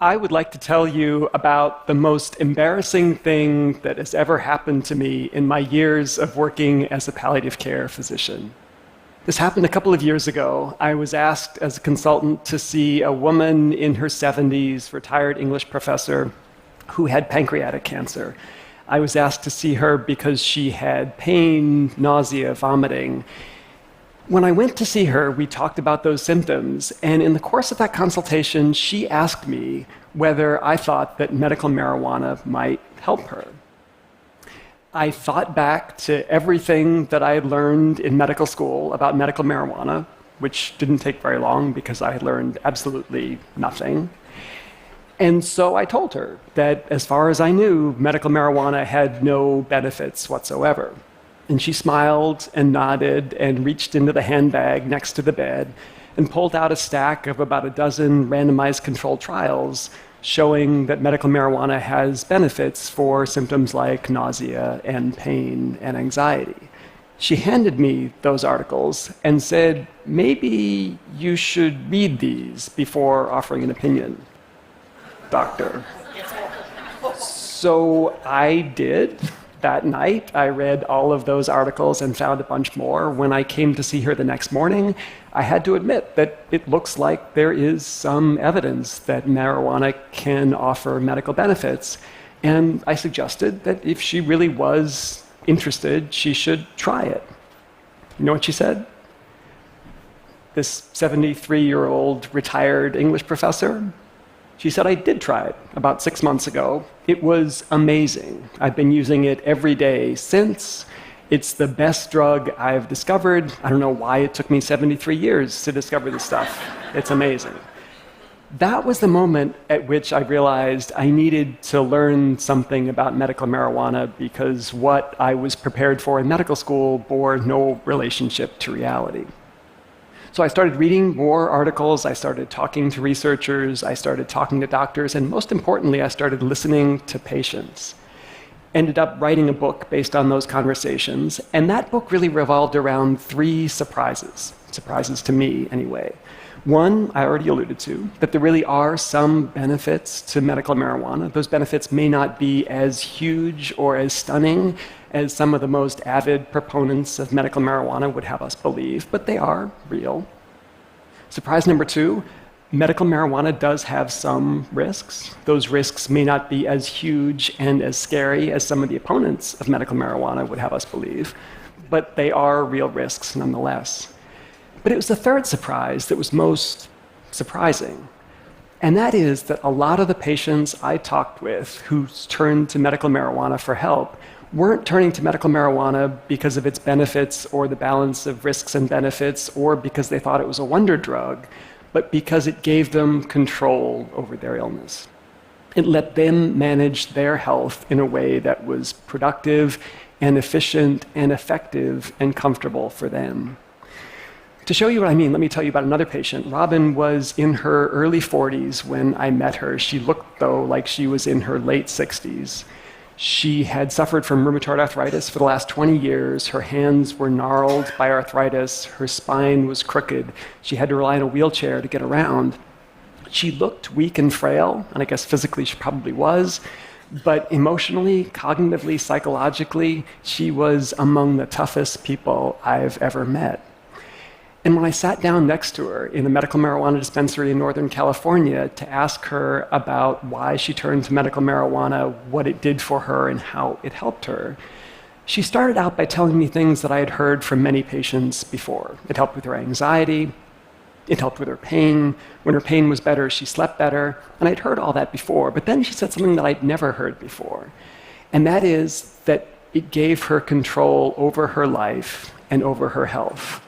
I would like to tell you about the most embarrassing thing that has ever happened to me in my years of working as a palliative care physician. This happened a couple of years ago. I was asked as a consultant to see a woman in her 70s, retired English professor, who had pancreatic cancer. I was asked to see her because she had pain, nausea, vomiting. When I went to see her, we talked about those symptoms, and in the course of that consultation, she asked me whether I thought that medical marijuana might help her. I thought back to everything that I had learned in medical school about medical marijuana, which didn't take very long because I had learned absolutely nothing. And so I told her that as far as I knew, medical marijuana had no benefits whatsoever. And she smiled and nodded and reached into the handbag next to the bed and pulled out a stack of about a dozen randomized controlled trials showing that medical marijuana has benefits for symptoms like nausea and pain and anxiety. She handed me those articles and said, maybe you should read these before offering an opinion, doctor. So I did. That night, I read all of those articles and found a bunch more. When I came to see her the next morning, I had to admit that it looks like there is some evidence that marijuana can offer medical benefits. And I suggested that if she really was interested, she should try it. You know what she said? This 73-year-old retired English professor? She said, I did try it about 6 months ago. It was amazing. I've been using it every day since. It's the best drug I've discovered. I don't know why it took me 73 years to discover this stuff. It's amazing. That was the moment at which I realized I needed to learn something about medical marijuana because what I was prepared for in medical school bore no relationship to reality. So I started reading more articles, I started talking to researchers, I started talking to doctors, and most importantly, I started listening to patients. Ended up writing a book based on those conversations, and that book really revolved around 3 surprises to me anyway. One, I already alluded to, that there really are some benefits to medical marijuana. Those benefits may not be as huge or as stunning as some of the most avid proponents of medical marijuana would have us believe, but they are real. Surprise number 2, medical marijuana does have some risks. Those risks may not be as huge and as scary as some of the opponents of medical marijuana would have us believe, but they are real risks nonetheless. But it was the 3rd surprise that was most surprising, and that is that a lot of the patients I talked with who turned to medical marijuana for help weren't turning to medical marijuana because of its benefits or the balance of risks and benefits or because they thought it was a wonder drug, but because it gave them control over their illness. It let them manage their health in a way that was productive and efficient and effective and comfortable for them. To show you what I mean, let me tell you about another patient. Robin was in her early 40s when I met her. She looked, though, like she was in her late 60s. She had suffered from rheumatoid arthritis for the last 20 years. Her hands were gnarled by arthritis. Her spine was crooked. She had to rely on a wheelchair to get around. She looked weak and frail, and I guess physically she probably was, but emotionally, cognitively, psychologically, she was among the toughest people I've ever met. And when I sat down next to her in a medical marijuana dispensary in Northern California to ask her about why she turned to medical marijuana, what it did for her, and how it helped her, she started out by telling me things that I had heard from many patients before. It helped with her anxiety. It helped with her pain. When her pain was better, she slept better. And I'd heard all that before. But then she said something that I'd never heard before. And that is that it gave her control over her life and over her health.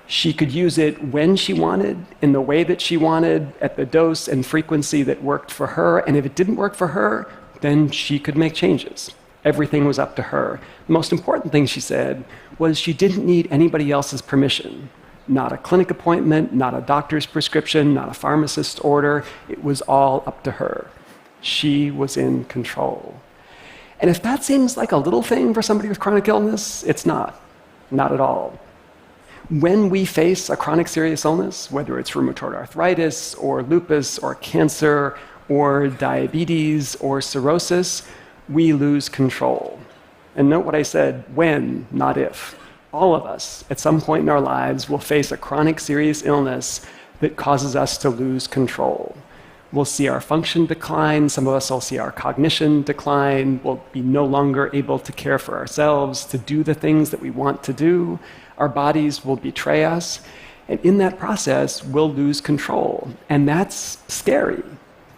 She could use it when she wanted, in the way that she wanted, at the dose and frequency that worked for her. And if it didn't work for her, then she could make changes. Everything was up to her. The most important thing she said was she didn't need anybody else's permission. Not a clinic appointment, not a doctor's prescription, not a pharmacist's order. It was all up to her. She was in control. And if that seems like a little thing for somebody with chronic illness, it's not. Not at all. When we face a chronic serious illness, whether it's rheumatoid arthritis or lupus or cancer or diabetes or cirrhosis, we lose control. And note what I said, when, not if. All of us, at some point in our lives, will face a chronic serious illness that causes us to lose control. We'll see our function decline, some of us will see our cognition decline, we'll be no longer able to care for ourselves, to do the things that we want to do, our bodies will betray us, and in that process, we'll lose control. And that's scary.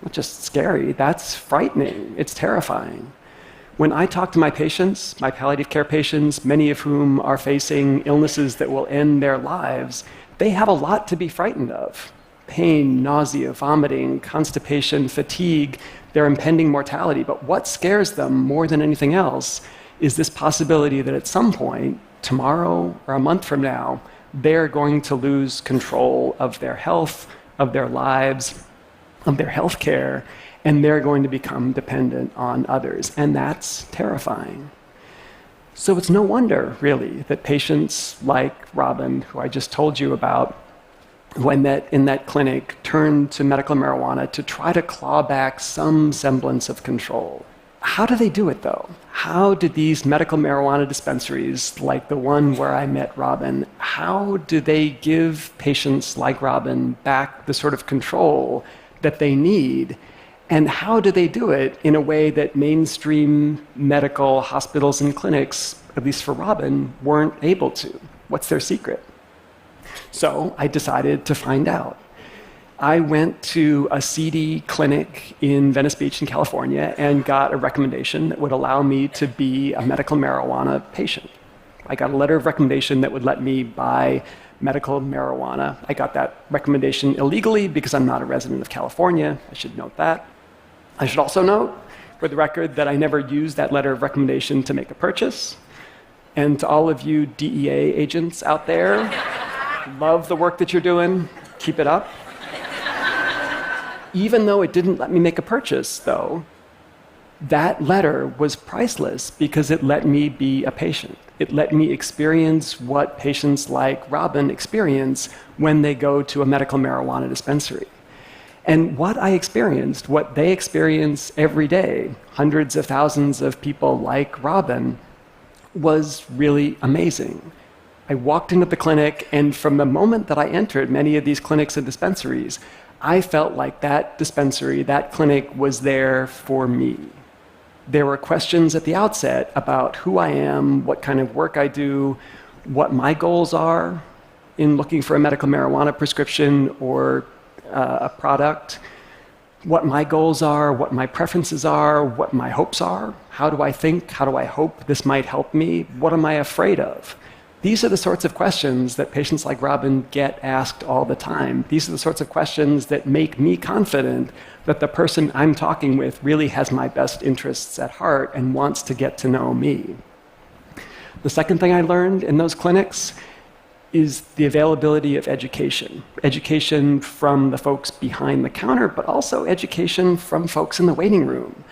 Not just scary, that's frightening, it's terrifying. When I talk to my patients, my palliative care patients, many of whom are facing illnesses that will end their lives, they have a lot to be frightened of. Pain, nausea, vomiting, constipation, fatigue, their impending mortality. But what scares them more than anything else is this possibility that at some point, tomorrow or a month from now, they're going to lose control of their health, of their lives, of their health care, and they're going to become dependent on others. And that's terrifying. So it's no wonder, really, that patients like Robin, who I just told you about, who I met in that clinic, turned to medical marijuana to try to claw back some semblance of control. How do they do it, though? How did these medical marijuana dispensaries, like the one where I met Robin, how do they give patients like Robin back the sort of control that they need? And how do they do it in a way that mainstream medical hospitals and clinics, at least for Robin, weren't able to? What's their secret? So I decided to find out. I went to a CD clinic in Venice Beach in California and got a recommendation that would allow me to be a medical marijuana patient. I got a letter of recommendation that would let me buy medical marijuana. I got that recommendation illegally because I'm not a resident of California. I should note that. I should also note, for the record, that I never used that letter of recommendation to make a purchase. And to all of you DEA agents out there, love the work that you're doing. Keep it up. Even though it didn't let me make a purchase, though, that letter was priceless because it let me be a patient. It let me experience what patients like Robin experience when they go to a medical marijuana dispensary. And what I experienced, what they experience every day, hundreds of thousands of people like Robin, was really amazing. I walked into the clinic, and from the moment that I entered many of these clinics and dispensaries, I felt like that dispensary, that clinic was there for me. There were questions at the outset about who I am, what kind of work I do, what my goals are in looking for a medical marijuana prescription or a product, what my goals are, what my preferences are, what my hopes are. How do I think? How do I hope this might help me? What am I afraid of? These are the sorts of questions that patients like Robin get asked all the time. These are the sorts of questions that make me confident that the person I'm talking with really has my best interests at heart and wants to get to know me. The second thing I learned in those clinics is the availability of education. Education from the folks behind the counter, but also education from folks in the waiting room.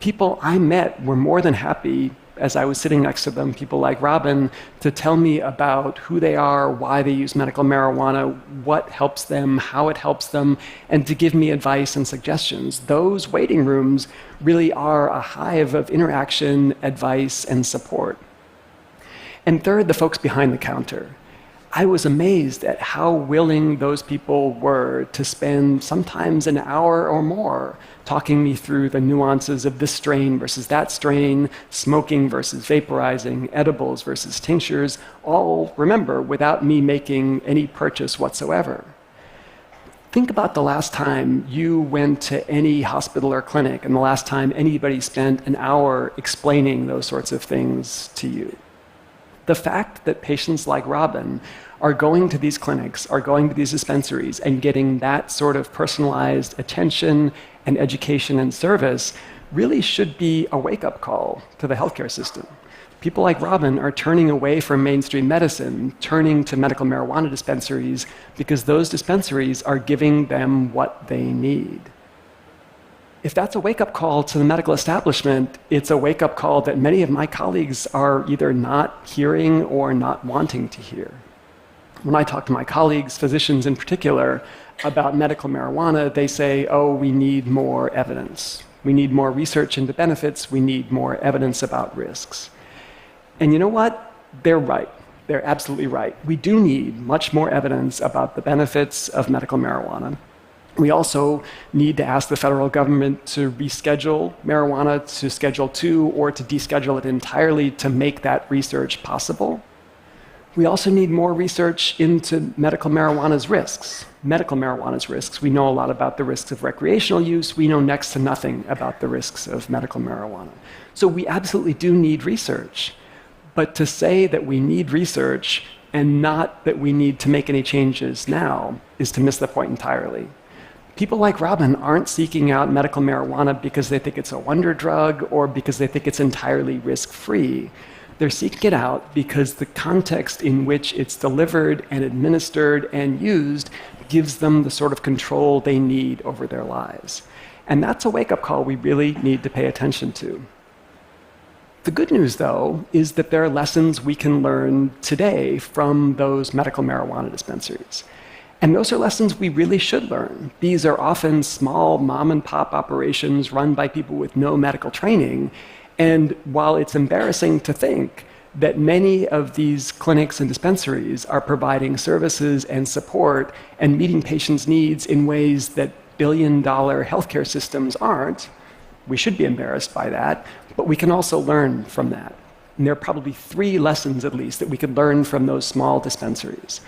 People I met were more than happy, as I was sitting next to them, people like Robin, to tell me about who they are, why they use medical marijuana, what helps them, how it helps them, and to give me advice and suggestions. Those waiting rooms really are a hive of interaction, advice, and support. And third, the folks behind the counter. I was amazed at how willing those people were to spend sometimes an hour or more talking me through the nuances of this strain versus that strain, smoking versus vaporizing, edibles versus tinctures, all, remember, without me making any purchase whatsoever. Think about the last time you went to any hospital or clinic and the last time anybody spent an hour explaining those sorts of things to you. The fact that patients like Robin are going to these clinics, are going to these dispensaries, and getting that sort of personalized attention and education and service really should be a wake-up call to the healthcare system. People like Robin are turning away from mainstream medicine, turning to medical marijuana dispensaries because those dispensaries are giving them what they need. If that's a wake-up call to the medical establishment, it's a wake-up call that many of my colleagues are either not hearing or not wanting to hear. When I talk to my colleagues, physicians in particular, about medical marijuana, they say, oh, we need more evidence. We need more research into benefits. We need more evidence about risks. And you know what? They're right. They're absolutely right. We do need much more evidence about the benefits of medical marijuana. We also need to ask the federal government to reschedule marijuana to Schedule II or to deschedule it entirely to make that research possible. We also need more research into medical marijuana's risks. Medical marijuana's risks. We know a lot about the risks of recreational use. We know next to nothing about the risks of medical marijuana. So we absolutely do need research. But to say that we need research and not that we need to make any changes now is to miss the point entirely. People like Robin aren't seeking out medical marijuana because they think it's a wonder drug or because they think it's entirely risk-free. They're seeking it out because the context in which it's delivered and administered and used gives them the sort of control they need over their lives. And that's a wake-up call we really need to pay attention to. The good news, though, is that there are lessons we can learn today from those medical marijuana dispensaries. And those are lessons we really should learn. These are often small mom-and-pop operations run by people with no medical training. And while it's embarrassing to think that many of these clinics and dispensaries are providing services and support and meeting patients' needs in ways that billion-dollar healthcare systems aren't, we should be embarrassed by that, but we can also learn from that. And there are probably 3 lessons, at least, that we could learn from those small dispensaries.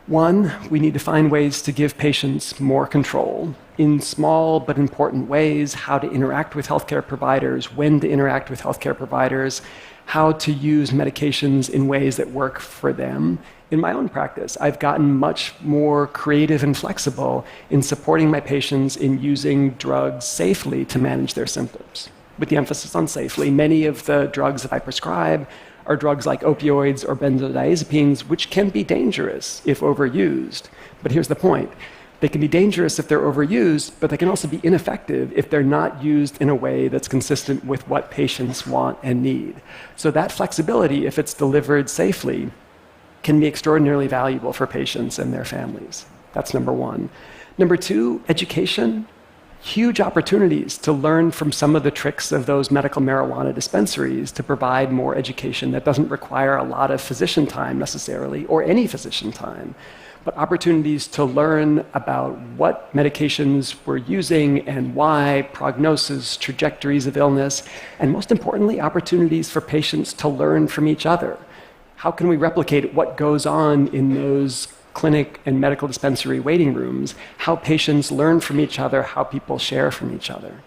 One, we need to find ways to give patients more control in small but important ways, how to interact with healthcare providers, when to interact with healthcare providers, how to use medications in ways that work for them. In my own practice, I've gotten much more creative and flexible in supporting my patients in using drugs safely to manage their symptoms. With the emphasis on safely, many of the drugs that I prescribe are drugs like opioids or benzodiazepines, which can be dangerous if overused. But here's the point. They can be dangerous if they're overused, but they can also be ineffective if they're not used in a way that's consistent with what patients want and need. So that flexibility, if it's delivered safely, can be extraordinarily valuable for patients and their families. That's number 1. Number 2, education. Huge opportunities to learn from some of the tricks of those medical marijuana dispensaries to provide more education that doesn't require a lot of physician time necessarily, or any physician time, but opportunities to learn about what medications we're using and why, prognosis, trajectories of illness, and most importantly, opportunities for patients to learn from each other. How can we replicate what goes on in those clinic and medical dispensary waiting rooms, how patients learn from each other, how people share from each other.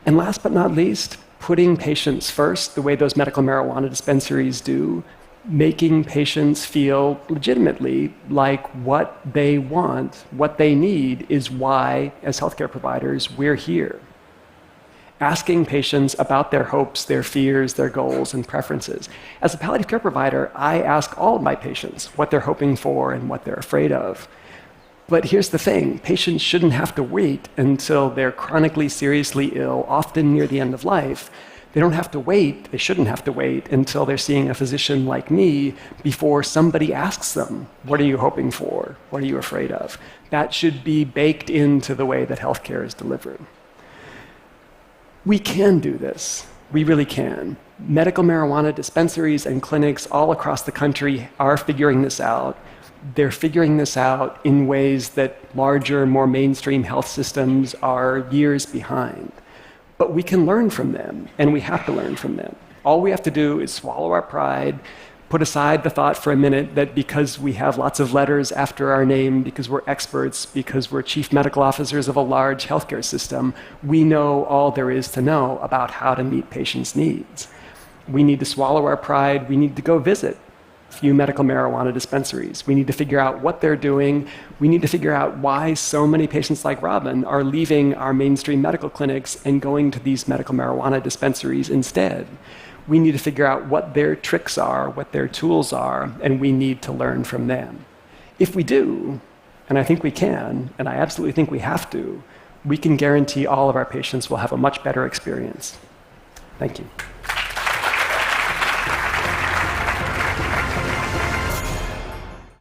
And last but not least, putting patients first, the way those medical marijuana dispensaries do, making patients feel legitimately like what they want, what they need is why, as healthcare providers, we're here. Asking patients about their hopes, their fears, their goals, and preferences. As a palliative care provider, I ask all of my patients what they're hoping for and what they're afraid of. But here's the thing, patients shouldn't have to wait until they're chronically, seriously ill, often near the end of life. They don't have to wait, they shouldn't have to wait until they're seeing a physician like me before somebody asks them, what are you hoping for? What are you afraid of? That should be baked into the way that healthcare is delivered. We can do this. We really can. Medical marijuana dispensaries and clinics all across the country are figuring this out. They're figuring this out in ways that larger, more mainstream health systems are years behind. But we can learn from them, and we have to learn from them. All we have to do is swallow our pride, put aside the thought for a minute that because we have lots of letters after our name, because we're experts, because we're chief medical officers of a large healthcare system, we know all there is to know about how to meet patients' needs. We need to swallow our pride. We need to go visit a few medical marijuana dispensaries. We need to figure out what they're doing. We need to figure out why so many patients like Robin are leaving our mainstream medical clinics and going to these medical marijuana dispensaries instead. We need to figure out what their tricks are, what their tools are, and we need to learn from them. If we do, and I think we can, and I absolutely think we have to, we can guarantee all of our patients will have a much better experience. Thank you.